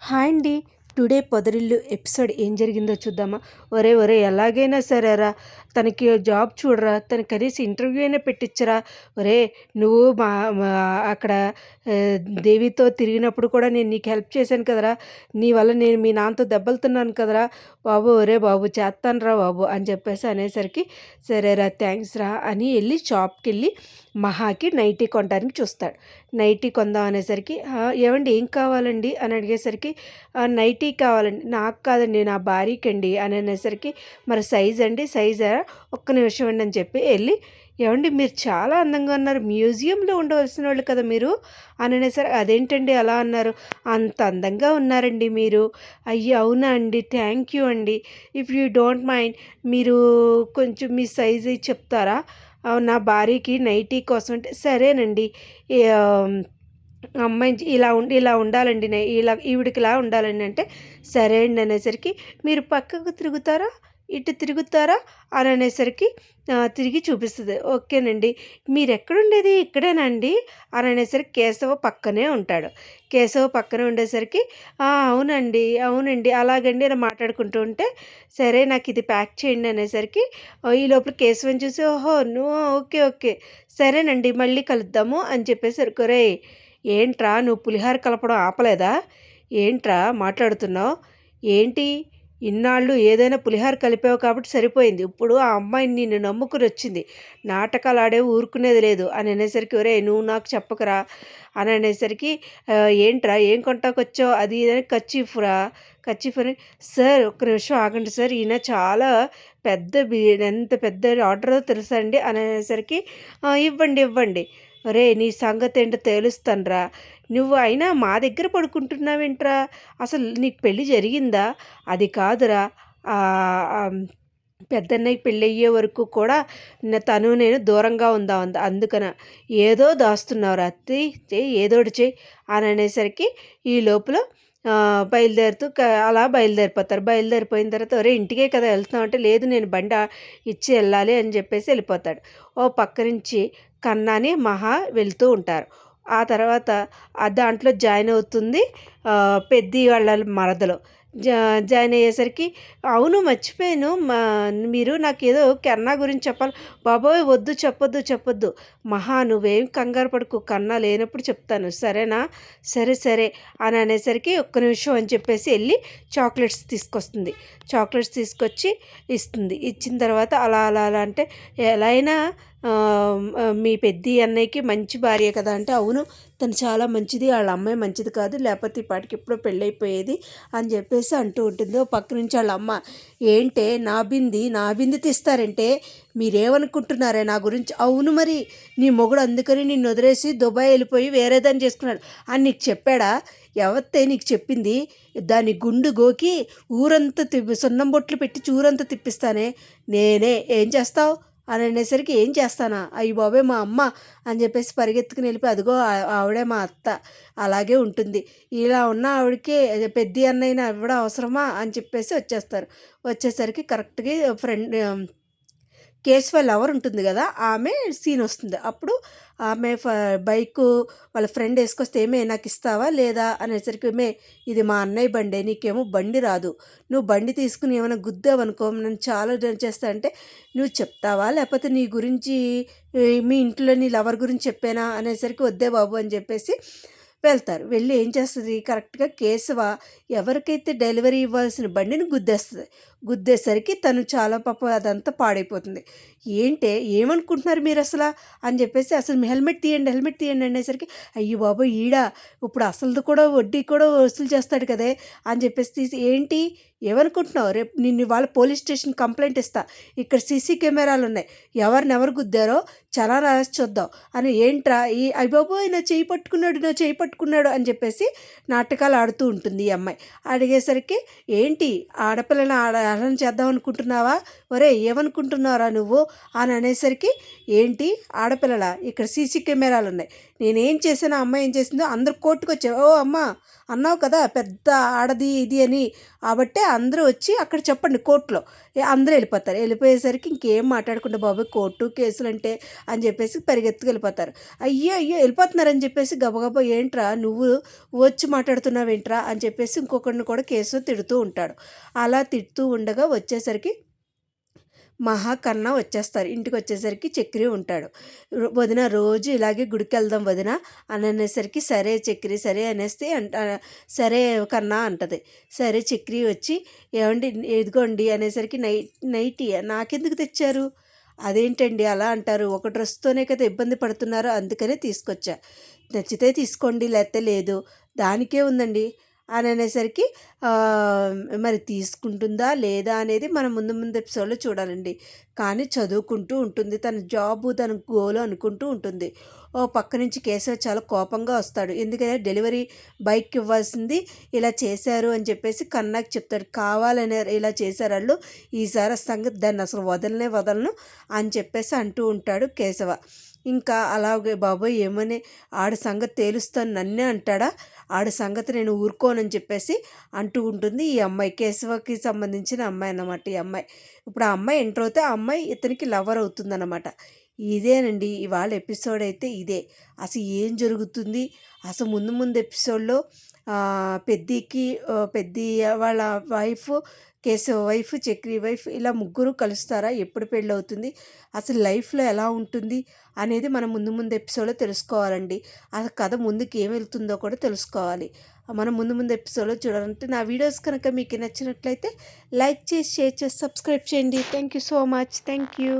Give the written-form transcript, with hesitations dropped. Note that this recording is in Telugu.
హాయ్ అండి. టుడే పొదరిల్లు ఎపిసోడ్ ఏం జరిగిందో చూద్దామా? ఒరే ఒరే ఎలాగైనా సరేరా తనకి జాబ్ చూడరా, తను కనీసం ఇంటర్వ్యూ అయినా పెట్టించరా. ఒరే నువ్వు అక్కడ దేవితో తిరిగినప్పుడు కూడా నేను నీకు హెల్ప్ చేశాను కదరా, నీ వల్ల నేను మీ నాన్నతో దెబ్బలు తిన్నాను కదరా బాబు, ఒరే బాబు చేస్తాను రా బాబు అని చెప్పేసి అనేసరికి, సరేరా థ్యాంక్స్ రా అని వెళ్ళి షాప్కి వెళ్ళి మహాకి నైటీ కొనడానికి చూస్తాడు. నైటీ కొందాం అనేసరికి, ఏవండి ఏం కావాలండి అని అడిగేసరికి, నైటీ కావాలండి. నాకు కాదండి నా భార్యకండి అని అనేసరికి, మరి సైజ్ అండి, సైజా, ఒక్క నిమిషం అండి అని చెప్పి వెళ్ళి, ఏవండి మీరు చాలా అందంగా ఉన్నారు, మ్యూజియంలో ఉండవలసిన వాళ్ళు కదా మీరు అని అనేసరికి, అదేంటండి అలా అన్నారు, అంత అందంగా ఉన్నారండి మీరు. అయ్యో అవునా అండి, థ్యాంక్ యూ అండి. ఇఫ్ యూ డోంట్ మైండ్ మీరు కొంచెం మీ సైజ్ చెప్తారా, నా భార్యకి నైటీ కోసం అంటే, సరేనండి అమ్మాయి ఇలా ఉండాలండి, ఇలా ఈవిడికి ఇలా ఉండాలండి అంటే, సరే అండి అనేసరికి, మీరు పక్కకు తిరుగుతారా, ఇటు తిరుగుతారా అని అనేసరికి తిరిగి చూపిస్తుంది. ఓకేనండి, మీరు ఎక్కడుండేది ఇక్కడేనండి అని అనేసరికి, కేశవ పక్కనే ఉంటాడు. కేశవ పక్కనే ఉండేసరికి, అవునండి అవునండి అలాగండి అని మాట్లాడుకుంటూ ఉంటే, సరే నాకు ఇది ప్యాక్ చేయండి అనేసరికి, ఈ లోపల కేశవని చూసి, ఓహో నువ్వు ఓకే ఓకే సరేనండి మళ్ళీ కలుద్దాము అని చెప్పేసరికి, రే ఏంట్రా నువ్వు పులిహార కలపడం ఆపలేదా, ఏంట్రా మాట్లాడుతున్నావు, ఏంటి ఇన్నాళ్ళు ఏదైనా పులిహార కలిపావు కాబట్టి సరిపోయింది, ఇప్పుడు ఆ అమ్మాయిని నిన్ను నమ్ముకుని వచ్చింది, నాటకాలు ఆడే ఊరుకునేది లేదు అని అనేసరికి, ఒరే నువ్వు నాకు చెప్పకరా అని అనేసరికి, ఏంట్రా ఏం కొంటాకొచ్చావు అది ఇదని, కచ్చిఫ్ అని, సార్ ఒక్క నిమిషం ఆగండి సార్, ఈయన చాలా పెద్ద ఎంత పెద్ద ఆర్డరో తెలుసా అండి అని అనేసరికి, ఇవ్వండి ఇవ్వండి, ఒరే నీ సంగతి ఏంటో తేలుస్తానురా, నువ్వు అయినా మా దగ్గర పడుకుంటున్నావేంట్రా, అసలు నీకు పెళ్ళి జరిగిందా, అది కాదురా, పెద్దన్నయ్య పెళ్ళయ్యే వరకు కూడా తను నేను దూరంగా ఉందా అందుకన ఏదో దాస్తున్నావు అత్తి చెయ్యి ఏదోటి చెయ్యి అని అనేసరికి, ఈ లోపల బయలుదేరుతూ అలా బయలుదేరిపోతారు. బయలుదేరిపోయిన తర్వాత, ఒరే ఇంటికే కదా వెళ్తున్నావు అంటే, లేదు నేను బండి ఇచ్చి వెళ్ళాలి అని చెప్పేసి వెళ్ళిపోతాడు. ఓ పక్క నుంచి కన్నాని మహా వెళ్తూ ఉంటారు. ఆ తర్వాత దాంట్లో జాయిన్ అవుతుంది పెద్ది వాళ్ళ మరదలు. జాయిన్ అయ్యేసరికి, అవును మర్చిపోయాను, మీరు నాకేదో కన్నా గురించి చెప్పాలి, బాబోయ్ వద్దు చెప్పొద్దు చెప్పొద్దు, మహా నువ్వేం కంగారు పడుకు, కన్నా లేనప్పుడు చెప్తాను సరేనా, సరే సరే అని అనేసరికి, ఒక్క నిమిషం అని చెప్పేసి వెళ్ళి చాక్లెట్స్ తీసుకొస్తుంది. చాక్లెట్స్ తీసుకొచ్చి ఇస్తుంది. ఇచ్చిన తర్వాత అలా అలా అలా అంటే, ఎలా అయినా మీ పెద్ద అన్నయ్యకి మంచి భార్య కదా అంటే, అవును తను చాలా మంచిది, వాళ్ళ అమ్మాయి మంచిది కాదు, లేకపోతే ఈ పాటికి ఎప్పుడో పెళ్ళైపోయేది అని చెప్పేసి అంటూ ఉంటుంది. ఓ పక్క నుంచి వాళ్ళ అమ్మ, ఏంటే నా బింది తీస్తారంటే మీరేమనుకుంటున్నారే నా గురించి, అవును మరి నీ మొగుడు అందుకని నిన్ను వదిలేసి దుబాయ్ వెళ్ళిపోయి వేరేదాన్ని చేసుకున్నాడు అని నీకు చెప్పాడా, ఎవరితే నీకు చెప్పింది, దాని గుండు గోకి ఊరంతా సున్నం బొట్లు పెట్టి చూరంతా తిప్పిస్తానే నేనే, ఏం చేస్తావు అని అనేసరికి, ఏం చేస్తానా అయ్యి బాబే మా అమ్మ అని చెప్పేసి పరిగెత్తుకుని వెళ్ళిపోయి, అదిగో ఆవిడే మా అత్త అలాగే ఉంటుంది, ఇలా ఉన్న ఆవిడకి పెద్ద అన్నయ్యని ఇవ్వడం అవసరమా అని చెప్పేసి వచ్చేస్తారు. వచ్చేసరికి కరెక్ట్గా ఫ్రెండ్ కేశవ లవర్ ఉంటుంది కదా, ఆమె సీన్ వస్తుంది. అప్పుడు ఆమె బైకు వాళ్ళ ఫ్రెండ్ వేసుకొస్తే, ఏమే నాకు ఇస్తావా లేదా అనేసరికి, ఇది మా అన్నయ్య బండే, నీకేమో బండి రాదు, నువ్వు బండి తీసుకుని ఏమైనా గుద్దావనుకో నన్ను చాలా చేస్తా అంటే, నువ్వు చెప్తావా లేకపోతే నీ గురించి మీ ఇంట్లో నీ లవర్ గురించి చెప్పానా అనేసరికి, వద్దే బాబు అని చెప్పేసి వెళ్తారు. వెళ్ళి ఏం చేస్తుంది, కరెక్ట్గా కేశవ ఎవరికైతే డెలివరీ ఇవ్వాల్సిన బండిని గుద్దేస్తుంది. గుద్దేసరికి తను చాలా పాపం అదంతా పాడైపోతుంది. ఏమనుకుంటున్నారు మీరు అసలు అని చెప్పేసి, అసలు హెల్మెట్ తీయండి అనేసరికి, అయ్యో బాబు ఇప్పుడు అసలు కూడా వడ్డీ కూడా వసూలు చేస్తాడు కదే అని చెప్పేసి తీసి, ఏమనుకుంటున్నావు, రేపు నిన్ను వాళ్ళ పోలీస్ స్టేషన్ కంప్లైంట్ ఇస్తా, ఇక్కడ సీసీ కెమెరాలు ఉన్నాయి, ఎవరు గుద్దారో చాలా రాసి చూద్దాం అని, ఏంట్రా అయ్యబాబోయ్ నా చేయి పట్టుకున్నాడు అని చెప్పేసి నాటకాలు ఆడుతూ ఉంటుంది ఈ అమ్మాయి. అడిగేసరికి, ఏంటి ఆడపిల్లని హేళన చేద్దాం అనుకుంటున్నావా? ఒరేయ్ ఏమనుకుంటున్నావురా నువ్వు అని అనేసరికి, ఏంటి ఆడపిల్లలా, ఇక్కడ సీసీ కెమెరాలు ఉన్నాయి, నేనేం చేశానో అమ్మ ఏం చేసిందో అందరూ కోర్టుకు వచ్చారు. ఓ అమ్మ అన్నావు కదా పెద్ద ఆడది ఇది అని, కాబట్టే అందరూ వచ్చి అక్కడ చెప్పండి కోర్టులో, అందరూ వెళ్ళిపోతారు. వెళ్ళిపోయేసరికి ఇంకేం మాట్లాడకుండా బాబోయ్ కోర్టు కేసులు అంటే అని చెప్పేసి పరిగెత్తుకు వెళ్ళిపోతారు. అయ్యో అయ్యో వెళ్ళిపోతున్నారని చెప్పేసి గబగబా ఏంట్రా నువ్వు వచ్చి మాట్లాడుతున్నావేంట్రా అని చెప్పేసి ఇంకొకరిని కూడా కేసు తిడుతూ ఉంటాడు. అలా తిడుతూ ఉండగా వచ్చేసరికి మహాకన్నా వచ్చేస్తారు. ఇంటికి వచ్చేసరికి చక్రి ఉంటాడు. వదిన రోజు ఇలాగే గుడికి వెళ్దాం వదిన అని అనేసరికి, సరే చక్రి సరే అనేస్తే సరే కన్నా అంటది. సరే చక్రి వచ్చి, ఏమండి ఇదిగోండి అనేసరికి, నైటీ నాకెందుకు తెచ్చారు? అదేంటండి అలా అంటారు, ఒక డ్రెస్తోనే కదా ఇబ్బంది పడుతున్నారు అందుకనే తీసుకొచ్చా, నచ్చితే తీసుకోండి లేకపోతే లేదు, దానికే ఉందండి అని అనేసరికి, మరి తీసుకుంటుందా లేదా అనేది మనం ముందు ముందు ఎపిసోడ్లో చూడాలండి. కానీ చదువుకుంటూ ఉంటుంది, తన జాబు తన గోలు అనుకుంటూ ఉంటుంది. ఓ పక్క నుంచి కేశవ చాలా కోపంగా వస్తాడు. ఎందుకంటే డెలివరీ బైక్ ఇవ్వాల్సింది ఇలా చేశారు అని చెప్పేసి కన్నాకి చెప్తాడు. కావాలనే ఇలా చేశారు వాళ్ళు, ఈసారి సంగతి దాన్ని అసలు వదలను అని చెప్పేసి అంటూ ఉంటాడు కేశవ. ఇంకా అలాగే బాబోయ్ ఏమని ఆడి సంగతి తేలుస్తాను నన్నే అంటాడా, ఆడి సంగతి నేను ఊరుకోనని చెప్పేసి అంటూ ఉంటుంది ఈ అమ్మాయి. కేశవకి సంబంధించిన అమ్మాయి అన్నమాట ఈ అమ్మాయి. ఇప్పుడు ఆ అమ్మాయి ఎంటర్ అవుతే ఆ అమ్మాయి ఇతనికి లవర్ అవుతుందన్నమాట. ఇదేనండి ఇవాళ ఎపిసోడ్ అయితే ఇదే. అసలు ఏం జరుగుతుంది అసలు ముందు ముందు ఎపిసోడ్లో పెద్దికి పెద్ది వాళ్ళ wife, Keshava wife, Chakri wife ఇలా ముగ్గురు కలుస్తారా, ఎప్పుడు పెళ్ళి అవుతుంది, అసలు లైఫ్లో ఎలా ఉంటుంది అనేది మనం ముందు ముందు ఎపిసోడ్లో తెలుసుకోవాలండి. ఆ కథ ముందుకు ఏం వెళ్తుందో కూడా తెలుసుకోవాలి. మనం ముందు ముందు ఎపిసోడ్లో చూడాలంటే నా వీడియోస్ కనుక మీకు నచ్చినట్లయితే లైక్ చేసి షేర్ చేసి సబ్స్క్రైబ్ చేయండి. Thank you so much. Thank you.